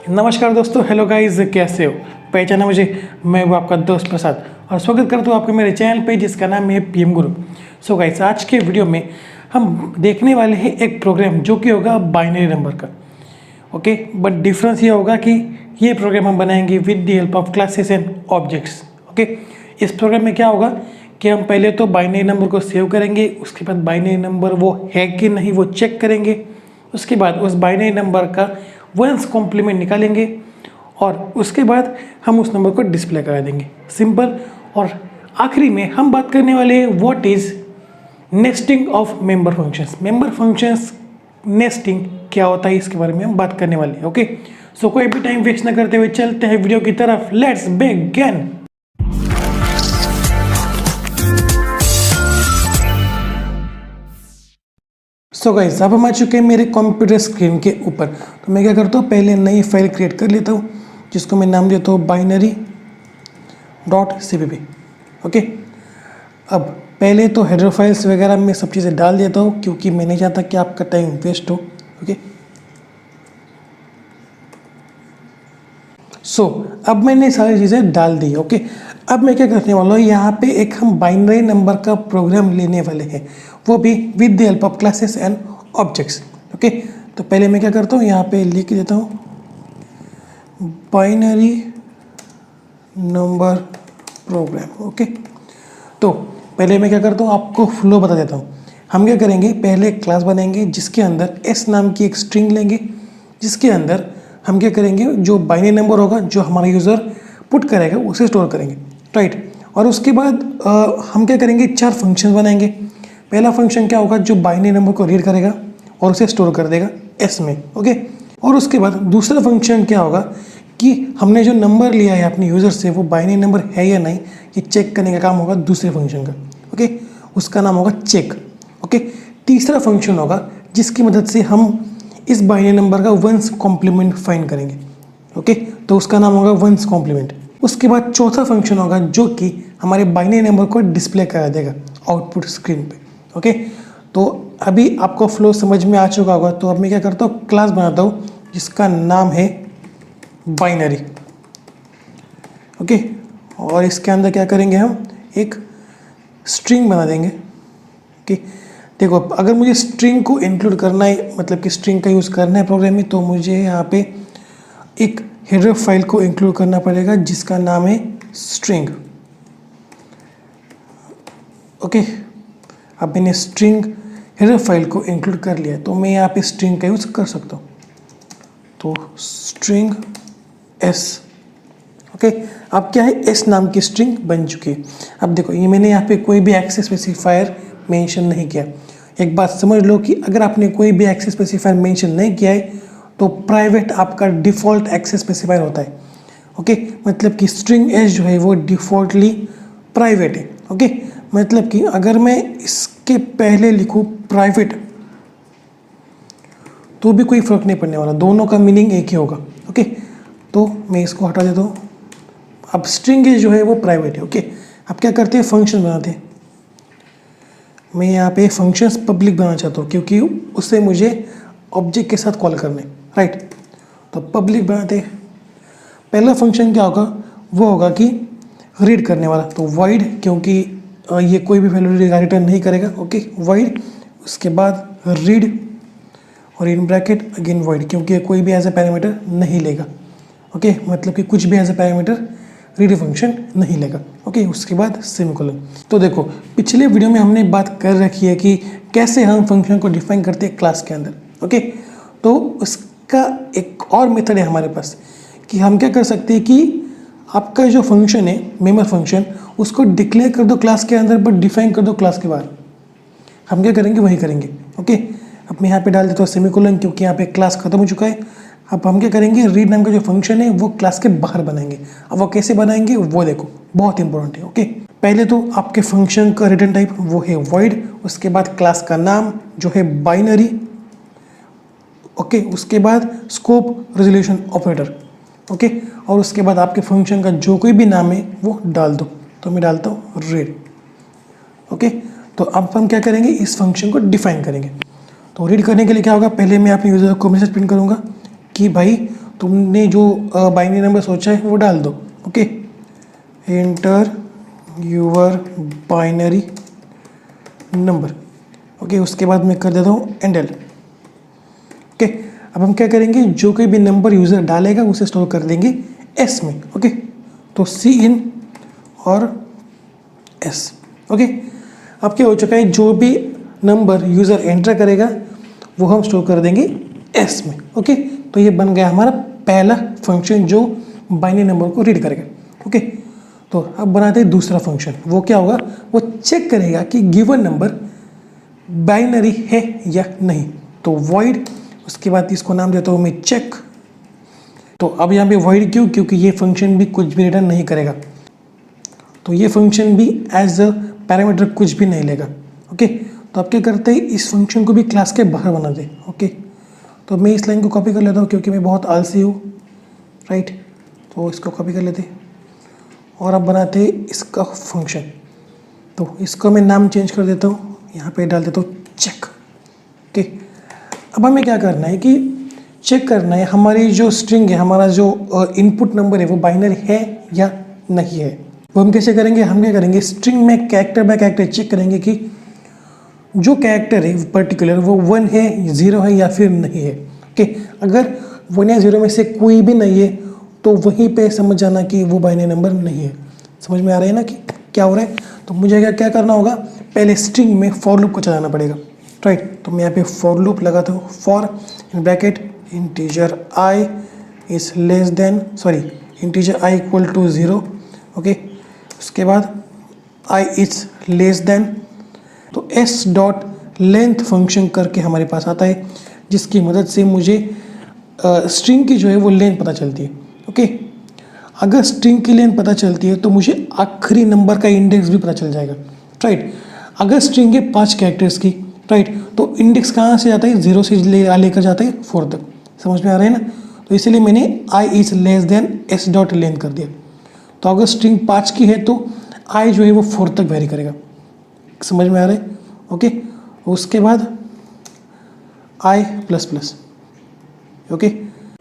नमस्कार दोस्तों, hello guys, कैसे हो? पहचाना मुझे? मैं वो आपका दोस्त प्रसाद और स्वागत करता हूँ आपके मेरे चैनल पे जिसका नाम है पीएम गुरु। सो गाइस, आज के वीडियो में हम देखने वाले हैं एक प्रोग्राम जो कि होगा बाइनरी नंबर का। ओके, बट डिफरेंस ये होगा कि ये प्रोग्राम हम बनाएंगे with the help of classes and objects. Okay, इस प्रोग्राम में क्या होगा कि हम पहले तो बाइनरी नंबर को सेव करेंगे, उसके बाद बाइनरी नंबर वो है कि नहीं वो चेक करेंगे, उसके बाद उस बाइनरी नंबर का वंस कॉम्प्लीमेंट निकालेंगे और उसके बाद हम उस नंबर को डिस्प्ले करा देंगे, सिंपल। और आखिरी में हम बात करने वाले हैं what is nesting of member functions. Member functions nesting क्या होता है इसके बारे में हम बात करने वाले हैं। ओके, सो कोई भी टाइम वेस्ट ना करते हुए चलते हैं वीडियो की तरफ। Let's begin. सो गाइस, अब हम आ चुके हैं मेरे कंप्यूटर स्क्रीन के ऊपर। तो मैं क्या करता हूँ, पहले नई फाइल क्रिएट कर लेता हूँ जिसको मैं नाम देता हूँ binary.cpp। ओके, अब पहले तो हेडर फाइल्स वगैरह में सब चीज़ें डाल देता हूँ क्योंकि मैं नहीं चाहता कि आपका टाइम वेस्ट हो। ओके, सो अब मैंने सारी चीज़ें डाल दी। ओके, अब मैं क्या करने वाला हूँ, यहाँ पे एक हम बाइनरी नंबर का प्रोग्राम लेने वाले हैं, वो भी with the help of classes and objects. Okay, तो पहले मैं क्या करता हूँ, यहाँ पे लिख देता हूँ बाइनरी नंबर प्रोग्राम। ओके, तो पहले मैं क्या करता हूँ, आपको फ्लो बता देता हूँ। हम क्या करेंगे, पहले एक क्लास बनाएंगे जिसके अंदर एस नाम की एक स्ट्रिंग लेंगे, जिसके अंदर हम क्या करेंगे, जो बाइनरी नंबर होगा जो हमारा यूज़र पुट करेगा उसे स्टोर करेंगे, राइट। और उसके बाद हम क्या करेंगे, 4 फंक्शन बनाएंगे। पहला फंक्शन क्या होगा, जो बाइनरी नंबर को रीड करेगा और उसे स्टोर कर देगा एस में। ओके, और उसके बाद दूसरा फंक्शन क्या होगा कि हमने जो नंबर लिया है अपने यूज़र से वो बाइनरी नंबर है या नहीं, ये चेक करने का काम होगा दूसरे फंक्शन का। ओके, उसका नाम होगा चेक। ओके, तीसरा फंक्शन होगा जिसकी मदद से हम इस बाइनरी नंबर का वंस कॉम्प्लीमेंट फाइंड करेंगे। ओके, तो उसका नाम होगा वंस कॉम्प्लीमेंट। उसके बाद चौथा फंक्शन होगा जो कि हमारे बाइनरी नंबर को डिस्प्ले करा देगा आउटपुट स्क्रीन पे। ओके, तो अभी आपको फ्लो समझ में आ चुका होगा। तो अब मैं क्या करता हूँ, क्लास बनाता हूँ जिसका नाम है बाइनरी। ओके, और इसके अंदर क्या करेंगे, हम एक स्ट्रिंग बना देंगे। ओके, देखो, अगर मुझे स्ट्रिंग को इंक्लूड करना है, मतलब कि स्ट्रिंग का यूज़ करना है प्रोग्राम में, तो मुझे यहाँ पे एक हेडर फाइल को इंक्लूड करना पड़ेगा जिसका नाम है स्ट्रिंग। ओके, अब मैंने स्ट्रिंग हेडर फाइल को इंक्लूड कर लिया, तो मैं यहाँ पे स्ट्रिंग का यूज़ कर सकता हूँ। तो स्ट्रिंग एस। ओके, अब क्या है, एस नाम की स्ट्रिंग बन चुकी है। अब देखो, ये मैंने यहाँ पे कोई भी एक्सेस स्पेसिफायर मेंशन नहीं किया। एक बात समझ लो कि अगर आपने कोई भी एक्सेस स्पेसिफायर मेंशन नहीं किया है तो प्राइवेट आपका डिफ़ॉल्ट एक्सेस स्पेसिफायर होता है। ओके, मतलब कि स्ट्रिंग एस जो है वो डिफ़ॉल्टली प्राइवेट है। ओके, मतलब कि अगर मैं इसके पहले लिखूँ प्राइवेट तो भी कोई फ़र्क नहीं पड़ने वाला, दोनों का मीनिंग एक ही होगा। ओके, तो मैं इसको हटा देता हूँ। अब स्ट्रिंग एस जो है वो प्राइवेट है। ओके, अब क्या करते हैं, फंक्शन बनाते हैं। मैं यहाँ पे फंक्शंस पब्लिक बनाना चाहता हूँ क्योंकि उससे मुझे ऑब्जेक्ट के साथ कॉल करने, राइट। तो पब्लिक बनाते हैं। पहला फंक्शन क्या होगा, वो होगा कि रीड करने वाला, तो वाइड, क्योंकि ये कोई भी वैल्यू रिटर्न नहीं करेगा। ओके, वाइड, उसके बाद रीड और इन ब्रैकेट अगेन वाइड, क्योंकि ये कोई भी एज ए पैरामीटर नहीं लेगा। ओके, मतलब कि कुछ भी as a parameter read function नहीं लेगा। ओके, उसके बाद सेमीकोलन। तो देखो, पिछले वीडियो में हमने बात कर रखी है कि कैसे हम फंक्शन को डिफाइन करते हैं क्लास के अंदर। ओके, तो उसका एक और मेथड है हमारे पास कि हम क्या कर सकते हैं कि आपका जो फंक्शन है मेंबर फंक्शन, उसको डिक्लेयर कर दो क्लास के अंदर बट डिफाइन कर दो क्लास के बाहर। हम क्या करेंगे, वही करेंगे। ओके, अब मैं यहाँ पे डाल देता हूँ सेमीकोलन क्योंकि यहाँ पे क्लास खत्म हो चुका है। अब हम क्या करेंगे, रीड नाम का जो फंक्शन है वो क्लास के बाहर बनाएंगे। अब वो कैसे बनाएंगे वो देखो, बहुत इंपॉर्टेंट है। ओके, पहले तो आपके फंक्शन का रिटर्न टाइप वो है वॉइड, उसके बाद क्लास का नाम जो है बाइनरी। ओके, उसके बाद स्कोप रेजोल्यूशन ऑपरेटर। ओके, और उसके बाद आपके फंक्शन का जो कोई भी नाम है वो डाल दो। तो मैं डालता हूँ रीड। ओके, तो अब हम क्या करेंगे, इस फंक्शन को डिफाइन करेंगे। तो रीड करने के लिए क्या होगा, पहले मैं अपने यूज़र को मैसेज प्रिंट करूँगा कि भाई तुमने जो बाइनरी नंबर सोचा है वो डाल दो। Okay, enter your binary number. Okay, उसके बाद मैं कर देता हूँ एंडल। ओके, अब हम क्या करेंगे, जो कोई भी नंबर यूज़र डालेगा उसे स्टोर कर देंगे एस में। ओके, तो सी इन और एस। ओके, अब क्या हो चुका है, जो भी नंबर यूज़र एंटर करेगा वो हम स्टोर कर देंगे एस में। ओके, तो ये बन गया हमारा पहला फंक्शन जो बाइनरी नंबर को रीड करेगा। ओके, तो अब बनाते हैं दूसरा फंक्शन। वो क्या होगा, वो चेक करेगा कि गिवन नंबर बाइनरी है या नहीं। तो वॉइड, उसके बाद इसको नाम देता हूँ मैं चेक। तो अब यहाँ पे वॉइड क्यों, क्योंकि ये फंक्शन भी कुछ भी रिटर्न नहीं करेगा, तो ये फंक्शन भी एज अ पैरामीटर कुछ भी नहीं लेगा। ओके, तो अब क्या करते हैं, इस फंक्शन को भी क्लास के बाहर बना दे। ओके, तो मैं इस लाइन को कॉपी कर लेता हूँ क्योंकि मैं बहुत आलसी हूँ, राइट। तो इसको कॉपी कर लेते और अब बनाते हैं इसका फंक्शन। तो इसको मैं नाम चेंज कर देता हूँ, यहाँ पे डाल देता हूँ चेक। ओके, अब हमें क्या करना है कि चेक करना है हमारी जो स्ट्रिंग है, हमारा जो इनपुट नंबर है वो बाइनरी है या नहीं है। वो हम कैसे करेंगे, हम क्या करेंगे, स्ट्रिंग में कैरेक्टर बाय कैरेक्टर चेक करेंगे कि जो कैरेक्टर है पर्टिकुलर वो 1 है, 0 है या फिर नहीं है। ओके, अगर 1 या 0 में से कोई भी नहीं है तो वहीं पे समझ जाना कि वो बाइनरी नंबर नहीं है। समझ में आ रहा है ना कि क्या हो रहा है। तो मुझे क्या करना होगा, पहले स्ट्रिंग में फॉर लूप को चलाना पड़ेगा, राइट। तो मैं यहाँ पे फॉर लूप लगाता हूँ, for in bracket integer I is less than integer I equal to 0। Okay, उसके बाद आई इज लेस देन, तो एस डॉट लेंथ फंक्शन करके हमारे पास आता है, जिसकी मदद से मुझे स्ट्रिंग की जो है वो लेंथ पता चलती है। ओके, अगर स्ट्रिंग की लेंथ पता चलती है तो मुझे आखिरी नंबर का इंडेक्स भी पता चल जाएगा, राइट। अगर स्ट्रिंग है 5 कैरेक्टर्स की, राइट, तो इंडेक्स कहाँ से जाता है, 0 से लेकर जाता है 4 तक। समझ में आ रहा है ना। तो इसीलिए मैंने I is less than S dot length कर दिया। तो अगर स्ट्रिंग 5 की है तो आई जो है वो 4 तक वेरी करेगा। समझ में आ रहा है। ओके, उसके बाद आई प्लस प्लस। ओके,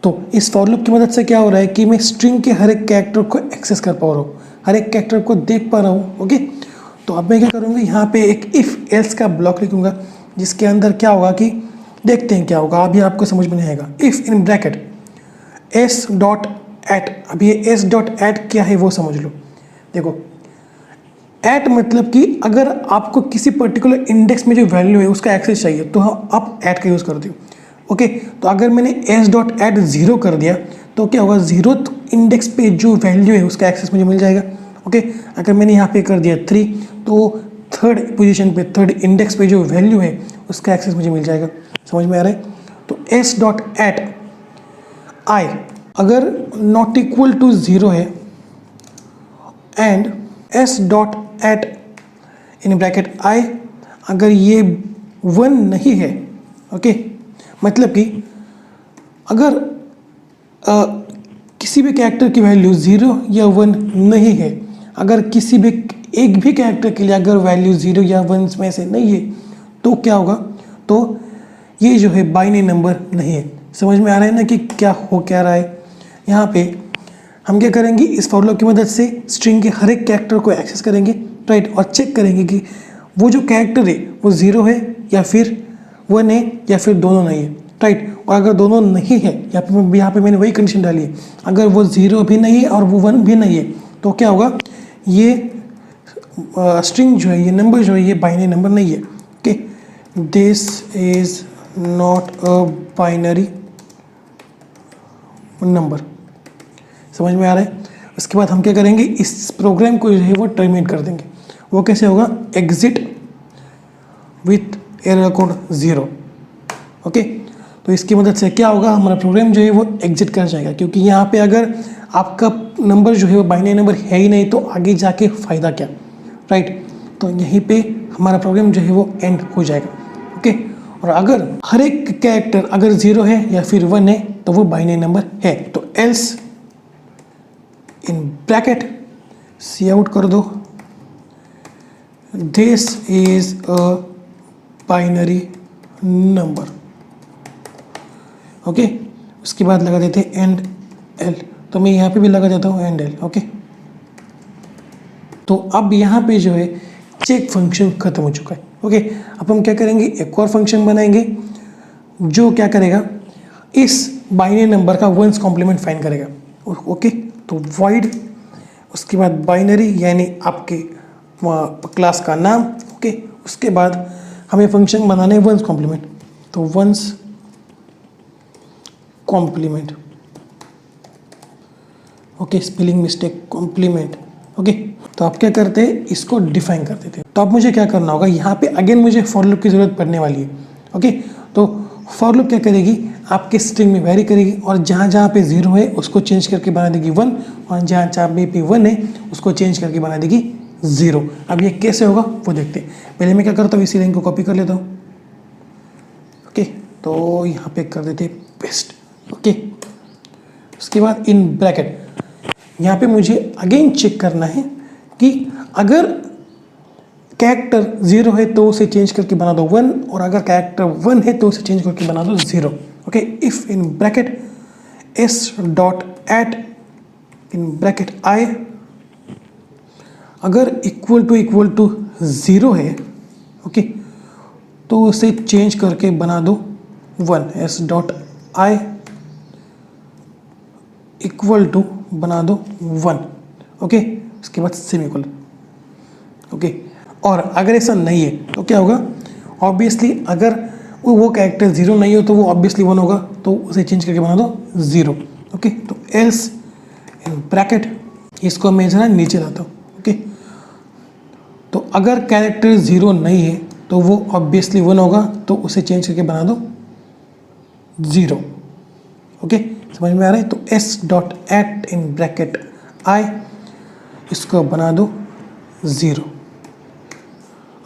तो इस फॉर लूप की मदद से क्या हो रहा है कि मैं स्ट्रिंग के हर एक कैरेक्टर को एक्सेस कर पा रहा हूँ, हर एक कैरेक्टर को देख पा रहा हूँ। ओके, तो अब मैं क्या करूँगा, यहाँ पे एक इफ एल्स का ब्लॉक लिखूंगा, जिसके अंदर क्या होगा कि देखते हैं क्या होगा, अभी आपको समझ में नहीं आएगा। If in bracket S dot at, अब ये एस डॉट एट क्या है वो समझ लो। देखो, एट मतलब कि अगर आपको किसी पर्टिकुलर इंडेक्स में जो वैल्यू है उसका एक्सेस चाहिए तो आप एट का यूज़ करते हो। ओके, तो अगर मैंने एस डॉट एट 0 कर दिया तो क्या होगा, 0th इंडेक्स पे जो वैल्यू है उसका एक्सेस मुझे मिल जाएगा। ओके, अगर मैंने यहाँ पे कर दिया 3 तो 3rd पोजीशन पे, 3rd इंडेक्स पे जो वैल्यू है उसका एक्सेस मुझे मिल जाएगा। समझ में आ रहा है। तो एस डॉट एट आई अगर नॉट इक्वल टू 0 है and S dot at in bracket I अगर ये 1 नहीं है, ओके, मतलब कि अगर किसी भी कैरेक्टर की वैल्यू 0 या 1 नहीं है, अगर किसी भी एक भी कैरेक्टर के लिए अगर वैल्यू 0 या 1 में से नहीं है तो क्या होगा, तो ये जो है बाइनरी नंबर नहीं है। समझ में आ रहा है ना कि क्या हो क्या रहा है। यहाँ पे हम क्या करेंगे, इस फॉर लूप की मदद से स्ट्रिंग के हर एक कैरेक्टर को एक्सेस करेंगे, राइट, और चेक करेंगे कि वो जो कैरेक्टर है वो 0 है या फिर 1 है या फिर दोनों नहीं है, राइट। और अगर दोनों नहीं है, यहाँ पे मैंने वही कंडीशन डाली है, अगर वो 0 भी नहीं है और वो 1 भी नहीं है तो क्या होगा, ये स्ट्रिंग जो है, ये नंबर जो है ये बाइनरी नंबर नहीं है। Okay, this is not a binary number. समझ में आ रहा है। उसके बाद हम क्या करेंगे, इस प्रोग्राम को जो है वो टर्मिनेट कर देंगे। वो कैसे होगा, exit with error code 0। Okay, तो इसकी मदद से क्या होगा, हमारा प्रोग्राम जो है वो एग्जिट कर जाएगा, क्योंकि यहाँ पे अगर आपका नंबर जो है वो बाइनरी नंबर है ही नहीं तो आगे जाके फ़ायदा क्या, राइट। तो यहीं पे हमारा प्रोग्राम जो है वो एंड हो जाएगा। ओके, और अगर हर एक कैरेक्टर अगर 0 है या फिर 1 है तो वो बाइनरी नंबर है। तो else in bracket cout कर दो, this is a binary number. Okay, उसके बाद लगा देते हैं एंड एल, तो मैं यहाँ पे भी लगा देता हूँ एंड एल। ओके, तो अब यहाँ पे जो है चेक फंक्शन खत्म हो चुका है। ओके, अब हम क्या करेंगे, एक और फंक्शन बनाएंगे जो क्या करेगा, इस बाइनरी नंबर का वंस कॉम्प्लीमेंट फाइंड करेगा। ओके, तो void, उसके बाद बाइनरी यानी आपके क्लास का नाम। ओके, उसके बाद हमें फंक्शन बनाना है वंस कॉम्प्लीमेंट, तो one's complement. Okay, spelling mistake, complement. Okay, तो आप क्या करते हैं, इसको डिफाइन कर देते हैं। तो अब मुझे क्या करना होगा, यहाँ पे अगेन मुझे फॉर लूप की ज़रूरत पड़ने वाली है। ओके, तो फॉर लूप क्या करेगी, आपके स्ट्रिंग में वेरी करेगी और जहाँ जहाँ पे 0 है उसको चेंज करके बना देगी 1, और जहाँ जहाँ पे 1 है उसको चेंज करके बना देगी 0। अब ये कैसे होगा वो देखते हैं। पहले मैं क्या करता हूँ, इसी लाइन को कॉपी कर लेता हूँ। ओके, तो यहाँ पे कर देते पेस्ट। ओके, उसके बाद इन ब्रैकेट यहाँ पे मुझे अगेन चेक करना है कि अगर कैरेक्टर 0 है तो उसे चेंज करके बना दो 1, और अगर कैरेक्टर 1 है तो उसे चेंज करके बना दो 0। Okay, if in bracket S dot at in bracket I अगर इक्वल टू 0 है, ओके, तो उसे चेंज करके बना दो 1, s dot i equal to बना दो 1। ओके, उसके बाद सेमीकोलन। ओके, और अगर ऐसा नहीं है तो क्या होगा, ऑब्वियसली अगर वो कैरेक्टर 0 नहीं हो तो वो ऑब्वियसली 1 होगा, तो उसे चेंज करके बना दो 0। ओके, तो एल्स इन ब्रैकेट, इसको मैं जरा नीचे लाता हूँ। ओके, तो अगर कैरेक्टर 0 नहीं है तो वो ऑब्वियसली 1 होगा, तो उसे चेंज करके बना दो 0। ओके, समझ में आ रहा है। तो S dot at in bracket I, इसको बना दो 0।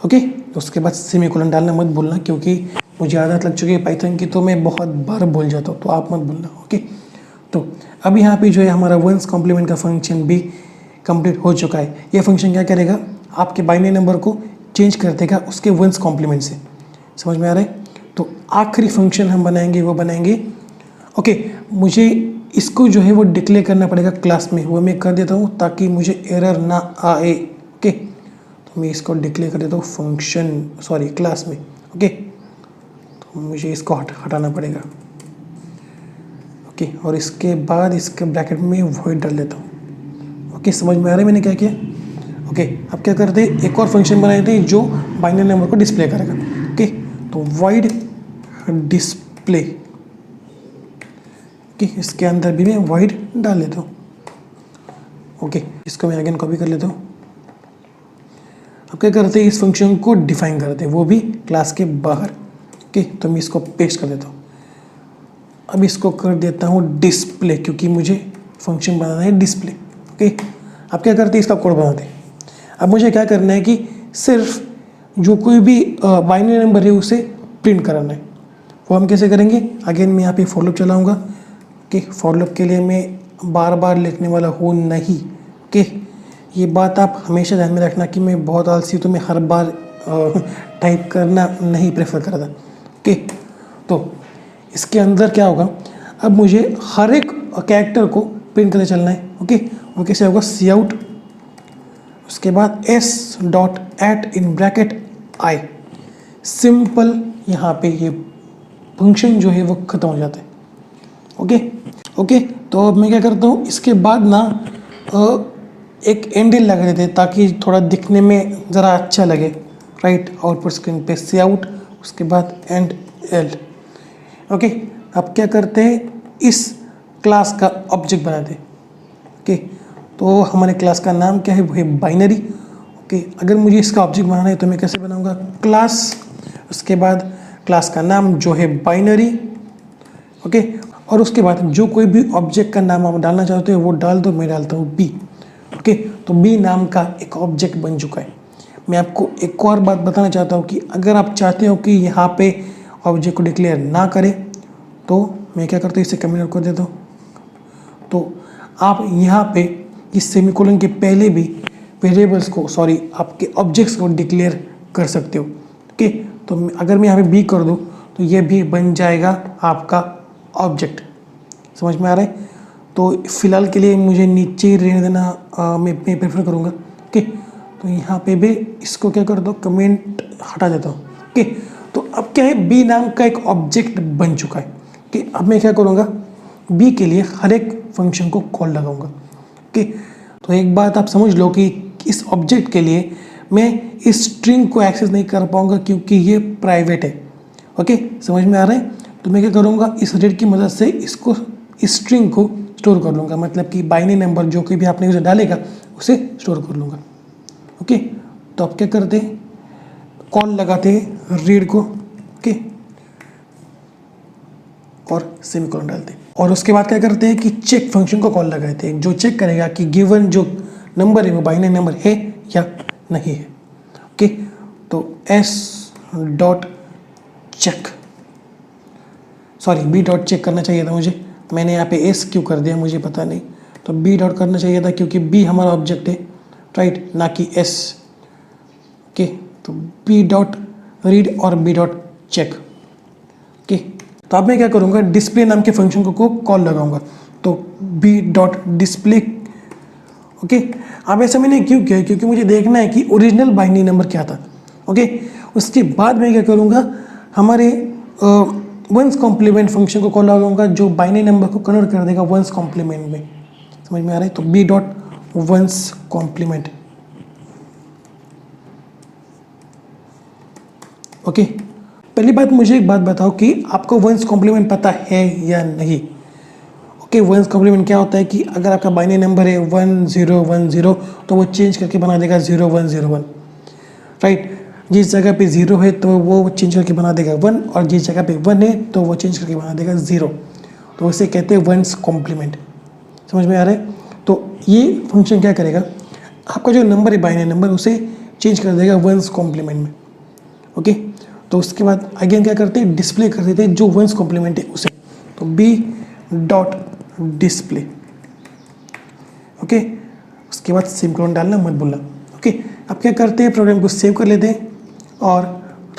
ओके, तो उसके बाद सेमीकोलन डालना मत भूलना, क्योंकि मुझे आदत लग चुकी है पाइथन की, तो मैं बहुत बार भूल जाता हूँ, तो आप मत भूलना। ओके, तो अब यहाँ पे जो है हमारा वंस कॉम्प्लीमेंट का फंक्शन भी कंप्लीट हो चुका है। ये फंक्शन क्या करेगा, आपके बाइनरी नंबर को चेंज कर देगा उसके वंस कॉम्प्लीमेंट से। समझ में आ रहा है। तो आखिरी फंक्शन हम बनाएंगे, वो बनाएंगे, ओके, मुझे इसको जो है वो डिक्लेयर करना पड़ेगा क्लास में, वो मैं कर देता हूँ ताकि मुझे एरर ना आए। ओके, तो मैं इसको डिक्लेयर कर देता हूँ क्लास में। ओके, तो मुझे इसको हटाना पड़ेगा। ओके, और इसके बाद इसके ब्रैकेट में वॉइड डाल देता हूँ। ओके, समझ में आ रहा है मैंने क्या किया। ओके, अब क्या करते हैं, एक और फंक्शन बनाए थे जो बाइनरी नंबर को डिस्प्ले करेगा। ओके, तो वॉइड डिस्प्ले, इसके अंदर भी मैं वॉइड डाल लेता हूँ। ओके, इसको मैं अगेन कॉपी कर लेता हूँ। अब क्या करते हैं, इस फंक्शन को डिफाइन करते हैं, वो भी क्लास के बाहर। ओके, तो मैं इसको पेस्ट कर देता हूँ। अब इसको कर देता हूँ डिस्प्ले, क्योंकि मुझे फंक्शन बनाना है डिस्प्ले। ओके, अब क्या करते हैं, इसका कोड बनाते हैं। अब मुझे क्या करना है कि सिर्फ जो कोई भी बाइनरी नंबर है उसे प्रिंट कराना है। वो हम कैसे करेंगे, अगेन मैं यहाँ पे फॉर लूप चलाऊँगा। ओके, फॉर लूप के लिए मैं बार बार लिखने वाला हूँ नहीं। ओके, ये बात आप हमेशा ध्यान में रखना कि मैं बहुत आलसी हूँ, तो मैं हर बार टाइप करना नहीं प्रेफर करता। ओके, तो इसके अंदर क्या होगा, अब मुझे हर एक कैरेक्टर को प्रिंट करके चलना है। ओके, वो कैसे होगा, सी आउट, उसके बाद s dot at in bracket i, simple. यहाँ पे ये फंक्शन जो है वो ख़त्म हो जाता है। ओके, तो अब मैं क्या करता हूँ, इसके बाद ना एक एंडल लगा देते हैं ताकि थोड़ा दिखने में ज़रा अच्छा लगे। राइट, आउटपुट स्क्रीन पे सी आउट, उसके बाद एंड एल। ओके, अब क्या करते हैं, इस क्लास का ऑब्जेक्ट बनाते हैं। ओके, तो हमारे क्लास का नाम क्या है, वो है बाइनरी। ओके, अगर मुझे इसका ऑब्जेक्ट बनाना है तो मैं कैसे बनाऊंगा, क्लास, उसके बाद क्लास का नाम जो है बाइनरी। ओके, और उसके बाद जो कोई भी ऑब्जेक्ट का नाम आप डालना चाहते हो वो डाल दो। मैं डालता हूँ बी। ओके, तो बी नाम का एक ऑब्जेक्ट बन चुका है। मैं आपको एक और बात बताना चाहता हूँ कि अगर आप चाहते हो कि यहाँ पे ऑब्जेक्ट को डिक्लेयर ना करें तो मैं क्या करता हूँ, इसे कमेंट कर देता हूँ। तो आप यहाँ पे इस सेमीकोलन के पहले भी वेरिएबल्स को, आपके ऑब्जेक्ट्स को डिक्लेयर कर सकते हो। ओके, तो अगर मैं यहाँ पे बी कर दूँ तो ये भी बन जाएगा आपका ऑब्जेक्ट। समझ में आ रहा है। तो फिलहाल के लिए मुझे नीचे ही रहने देना मैं प्रेफर करूँगा। ओके, तो यहाँ पे भी इसको क्या कर दो, कमेंट हटा देता हूँ। ओके, तो अब क्या है, बी नाम का एक ऑब्जेक्ट बन चुका है कि अब मैं क्या करूँगा, बी के लिए हर एक फंक्शन को कॉल लगाऊंगा। ओके, तो एक बात आप समझ लो कि इस ऑब्जेक्ट के लिए मैं इस स्ट्रिंग को एक्सेस नहीं कर पाऊंगा क्योंकि ये प्राइवेट है। ओके, समझ में आ रहा है। तो मैं क्या करूँगा, इस रीड की मदद से इसको, इस स्ट्रिंग को स्टोर कर लूँगा, मतलब कि बाइनरी नंबर जो कि भी आपने उसे डालेगा उसे स्टोर कर लूँगा। ओके, तो आप क्या करते हैं, कॉल लगाते हैं रीड को। ओके, और सेमीकोलन डालते हैं, और उसके बाद क्या करते हैं कि चेक फंक्शन को कॉल लगाते हैं, जो चेक करेगा कि गिवन जो नंबर है वो बाइनरी नंबर है या नहीं है। ओके, तो S dot check, sorry b dot check करना चाहिए था मुझे, मैंने यहाँ पे एस क्यों कर दिया मुझे पता नहीं। तो बी डॉट करना चाहिए था क्योंकि बी हमारा ऑब्जेक्ट है, राइट, ना कि एस। ओके, तो बी डॉट रीड और बी डॉट चेक। ओके, तो अब मैं क्या करूँगा, डिस्प्ले नाम के फंक्शन को कॉल लगाऊंगा, तो बी डॉट डिस्प्ले। ओके, अब ऐसा मैंने क्यों किया, क्योंकि मुझे देखना है कि ओरिजिनल बाइनरी नंबर क्या था। ओके, उसके बाद मैं क्या करूँगा, हमारे वंस कॉम्प्लीमेंट फंक्शन को कॉल लगाऊंगा जो बाइनरी नंबर को कन्वर्ट कर देगा वंस कॉम्प्लीमेंट में। समझ में आ रहा है। तो b dot one's complement. Okay, पहली बात मुझे एक बात बताओ कि आपको वंस कॉम्प्लीमेंट पता है या नहीं। ओके, वंस कॉम्प्लीमेंट क्या होता है कि अगर आपका बाइनरी नंबर है 1010 तो वो चेंज करके बना देगा 0101, राइट। जिस जगह पे 0 है तो वो चेंज करके बना देगा 1, और जिस जगह पे 1 है तो वो चेंज करके बना देगा 0। तो उसे कहते हैं वंस कॉम्प्लीमेंट। समझ में आ रहा है। तो ये फंक्शन क्या करेगा, आपका जो नंबर है बाइनरी नंबर उसे चेंज कर देगा वंस कॉम्प्लीमेंट में। ओके, तो उसके बाद अगेन क्या करते हैं, डिस्प्ले कर देते हैं जो वंस कॉम्प्लीमेंट है उसे। तो बी डॉट डिस्प्ले। ओके, उसके बाद सेमीकोलन डालना मत भूलना। ओके, अब क्या करते हैं, प्रोग्राम को सेव कर लेते हैं और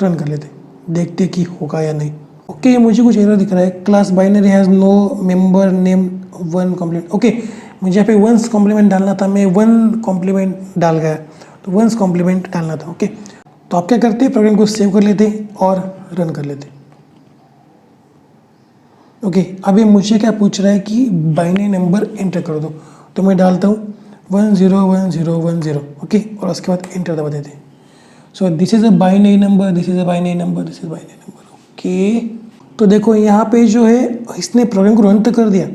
रन कर लेते हैं, देखते हैं कि होगा या नहीं। ओके, मुझे कुछ एरर दिख रहा है, class binary has no member name one complement. Okay, मुझे यहाँ पे वंस कॉम्प्लीमेंट डालना था, मैं वन कॉम्प्लीमेंट डाल गया, तो वंस कॉम्प्लीमेंट डालना था। ओके, तो आप क्या करते हैं, प्रोग्राम को सेव कर लेते हैं और रन कर लेते हैं। ओके, अभी मुझे क्या पूछ रहा है कि बाइनरी नंबर एंटर कर दो, तो मैं डालता हूँ 101010। ओके, और उसके बाद एंटर दबा देते हैं। So this is a binary number, this is a binary number, this is binary number. Okay, तो देखो यहाँ पे जो है इसने प्रोग्राम को रन तो कर दिया,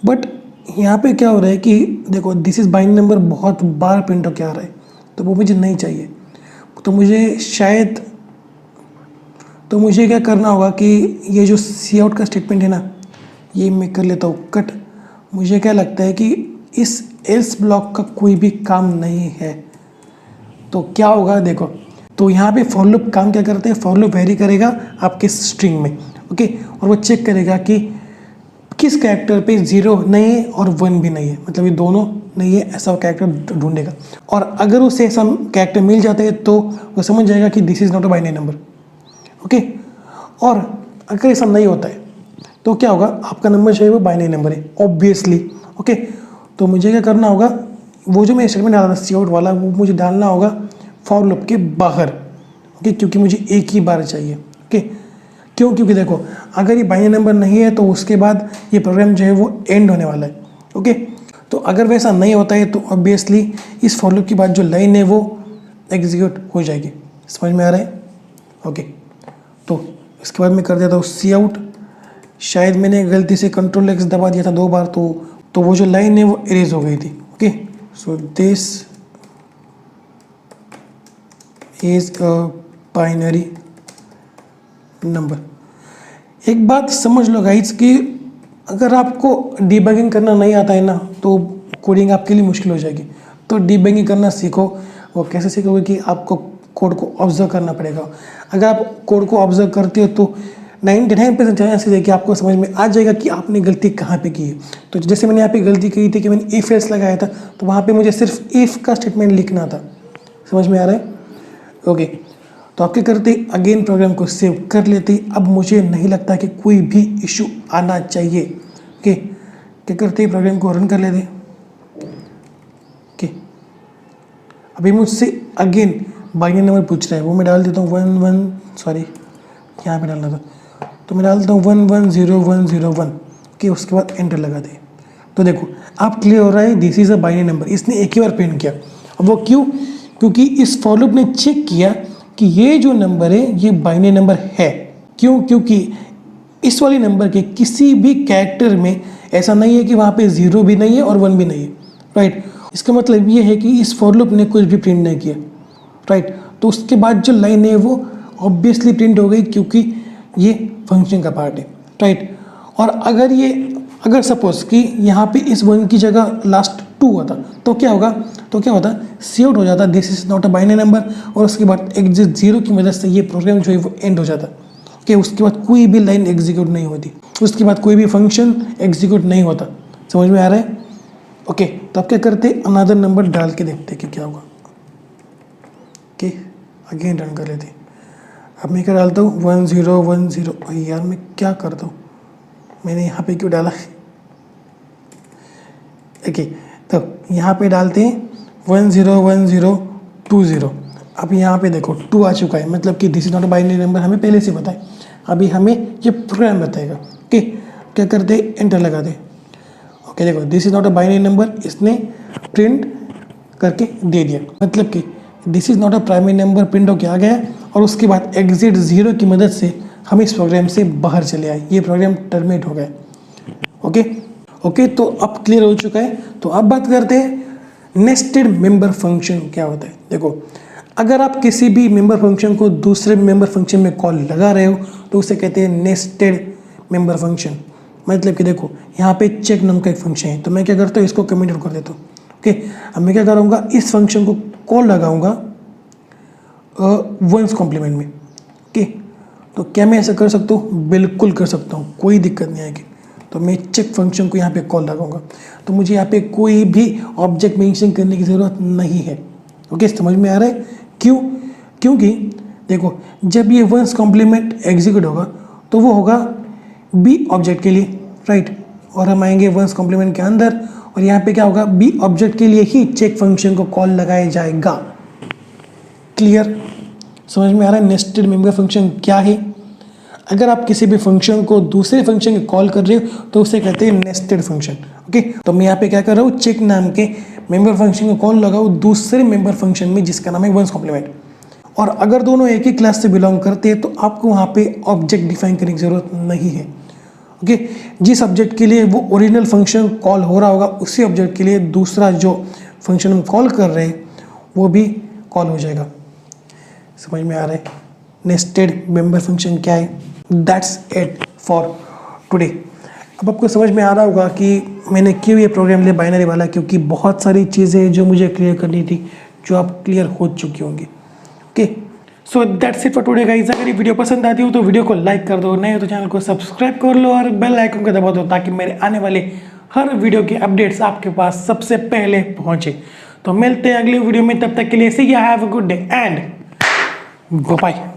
बट यहाँ पे क्या हो रहा है कि देखो दिस इज़ बाइनरी नंबर बहुत बार प्रिंट होकर आ रहा है, तो वो मुझे नहीं चाहिए। तो मुझे शायद, तो मुझे क्या करना होगा कि ये जो सी आउट का स्टेटमेंट है ना, ये मैं कर लेता हूँ कट। मुझे क्या लगता है कि इस एल्स ब्लॉक का कोई भी काम नहीं है। तो क्या होगा देखो, तो यहाँ पे फॉर लूप काम क्या करते हैं, फॉर लूप वेरी करेगा आपके स्ट्रिंग में। ओके, और वो चेक करेगा कि किस कैरेक्टर पे 0 नहीं है और 1 भी नहीं है, मतलब ये दोनों नहीं है, ऐसा वो कैरेक्टर ढूंढेगा। और अगर उसे ऐसा कैरेक्टर मिल जाता है तो वो समझ जाएगा कि this is not a binary number. Okay, और अगर ऐसा नहीं होता है तो क्या होगा, आपका नंबर जो है वो बाइनरी नंबर है ऑब्वियसली। ओके, तो मुझे क्या करना होगा, वो जो मैं स्टेटमेंट डाला था सी आउट वाला, वो मुझे डालना होगा फॉर लूप के बाहर। ओके, क्योंकि मुझे एक ही बार चाहिए। ओके, क्यों, क्योंकि देखो अगर ये बाइनरी नंबर नहीं है तो उसके बाद ये प्रोग्राम जो है वो एंड होने वाला है। ओके, तो अगर वैसा नहीं होता है तो ऑब्वियसली इस फॉर लूप की बाद जो लाइन है वो एग्जीक्यूट हो जाएगी। समझ में आ रहा है। ओके, तो इसके बाद मैं कर देता हूँ सी आउट। शायद मैंने गलती से कंट्रोल एक्स दबा दिया था 2 बार, तो वो जो लाइन है वो इरेज हो गई थी। Okay, so this is a binary number. एक बात समझ लो गाइस कि अगर आपको डीबगिंग करना नहीं आता है ना तो कोडिंग आपके लिए मुश्किल हो जाएगी। तो डीबगिंग करना सीखो। वो कैसे सीखोगे कि आपको कोड को ऑब्जर्व करना पड़ेगा। अगर आप कोड को ऑब्जर्व करते हो तो 99% चांसेस है कि आपको समझ में आ जाएगा कि आपने गलती कहाँ पे की है। तो जैसे मैंने यहाँ पे गलती की थी कि मैंने इफ एल्स लगाया था, तो वहाँ पे मुझे सिर्फ इफ का स्टेटमेंट लिखना था। समझ में आ रहा है। ओके, तो आप क्या करते, अगेन प्रोग्राम को सेव कर लेते। अब मुझे नहीं लगता कि कोई भी इशू आना चाहिए। ओके, क्या करते हैं, प्रोग्राम को रन कर लेते। ओके, अभी मुझसे अगेन बाइनरी नंबर पूछ रहा है, वो मैं डाल देता हूँ 11, सॉरी यहाँ पे डालना था, तो मैं डाल देता हूँ 110101। ओके, उसके बाद एंटर लगा दे। तो देखो आप क्लियर हो रहा है, this is a binary number. इसने एक ही बार प्रिंट किया। अब वो क्यों? क्योंकि इस फॉर लूप ने चेक किया कि ये जो नंबर है ये बाइनरी नंबर है। क्यों? क्योंकि इस वाले नंबर के किसी भी कैरेक्टर में ऐसा नहीं है कि वहाँ पे 0 भी नहीं है और 1 भी नहीं है, राइट। इसका मतलब ये है कि इस फॉर लूप ने कुछ भी प्रिंट नहीं किया, राइट। तो उसके बाद जो लाइन है वो ऑब्वियसली प्रिंट हो गई, क्योंकि ये फंक्शन का पार्ट है, राइट। और अगर सपोज कि यहाँ पे इस 1 की जगह लास्ट 2 होता तो क्या होता, सी आउट हो जाता, this is not a binary number, और उसके बाद एग्जिट 0 की मदद से ये प्रोग्राम जो है वो एंड हो जाता। ओके, उसके बाद कोई भी लाइन एग्जीक्यूट नहीं होती, उसके बाद कोई भी फंक्शन एग्जीक्यूट नहीं होता। समझ में आ रहा है? ओके, तो अब क्या करते, अनदर नंबर डाल के देखते कि क्या होगा। ओके, अगेन रन कर लेते। अब मैं क्या डालता हूँ 1010। यार मैं क्या करता हूँ, मैंने यहाँ पे क्यों डाला? ओके, तो यहाँ पे डालते हैं 101020। अब यहाँ पे देखो 2 आ चुका है, मतलब कि this is not a binary number हमें पहले से पता है, अभी हमें ये प्रोग्राम बताएगा। ओके, क्या करते, एंटर लगा दे। ओके, देखो this is not a binary number, इसने प्रिंट करके दे दिया, मतलब कि this is not a primary number print होके आ गया, और उसके बाद एग्जिट 0 की मदद से हम इस प्रोग्राम से बाहर चले आए, ये प्रोग्राम टर्मिनेट हो गया। ओके, तो अब क्लियर हो चुका है। तो अब बात करते हैं नेस्टेड मेंबर फंक्शन क्या होता है। देखो, अगर आप किसी भी मेंबर फंक्शन को दूसरे मेंबर फंक्शन में कॉल लगा रहे हो तो उसे कहते हैं नेस्टेड मेंबर फंक्शन। मतलब कि देखो यहाँ पे चेक नाम का एक फंक्शन है, तो मैं क्या करता हूँ, इसको कमेंट आउट कर देता हूँ। ओके, अब मैं क्या करूँगा, इस फंक्शन को कॉल लगाऊंगा वंस कॉम्प्लीमेंट में। ओके, तो क्या मैं ऐसा कर सकता हूँ? बिल्कुल कर सकता हूँ, कोई दिक्कत नहीं आएगी। तो मैं चेक फंक्शन को यहाँ पे कॉल लगाऊंगा, तो मुझे यहाँ पे कोई भी ऑब्जेक्ट मेंशन करने की ज़रूरत नहीं है। ओके, समझ में आ रहा है? क्यों? क्योंकि देखो जब ये वंस कॉम्प्लीमेंट एग्जीक्यूट होगा तो वो होगा बी ऑब्जेक्ट के लिए, राइट। और हम आएंगे वंस कॉम्प्लीमेंट के अंदर, और यहाँ पे क्या होगा, बी ऑब्जेक्ट के लिए ही चेक फंक्शन को कॉल लगाया जाएगा। क्लियर? समझ में आ रहा है नेस्टेड मेंबर फंक्शन क्या है? अगर आप किसी भी फंक्शन को दूसरे फंक्शन के कॉल कर रहे हो तो उसे कहते हैं नेस्टेड फंक्शन। ओके, तो मैं यहाँ पे क्या कर रहा हूँ, चेक नाम के मेंबर फंक्शन को कॉल लगाओ दूसरे मेंबर फंक्शन में जिसका नाम है वंस कॉम्प्लीमेंट। और अगर दोनों एक ही क्लास से बिलोंग करते हैं तो आपको वहाँ पे ऑब्जेक्ट डिफाइन करने की ज़रूरत नहीं है। ओके, जिस ऑब्जेक्ट के लिए वो ओरिजिनल फंक्शन कॉल हो रहा होगा उसी ऑब्जेक्ट के लिए दूसरा जो फंक्शन हम कॉल कर रहे हैं वो भी कॉल हो जाएगा। समझ में आ रहा है नेस्टेड मेंबर फंक्शन क्या है? That's it for today. अब आपको समझ में आ रहा होगा कि मैंने क्यों ये प्रोग्राम लिया बाइनरी वाला, क्योंकि बहुत सारी चीज़ें जो मुझे क्लियर करनी थी जो आप क्लियर हो चुकी होंगी। Okay, so that's it for today guys. अगर ये वीडियो पसंद आती हो तो वीडियो को लाइक कर दो, नहीं हो तो चैनल को सब्सक्राइब कर लो और बेल आइकन को दबा दो ताकि मेरे आने वाले हर वीडियो के अपडेट्स आपके पास सबसे पहले पहुंचे। तो मिलते हैं अगले वीडियो में, तब तक के लिए see you, have a good day and bye.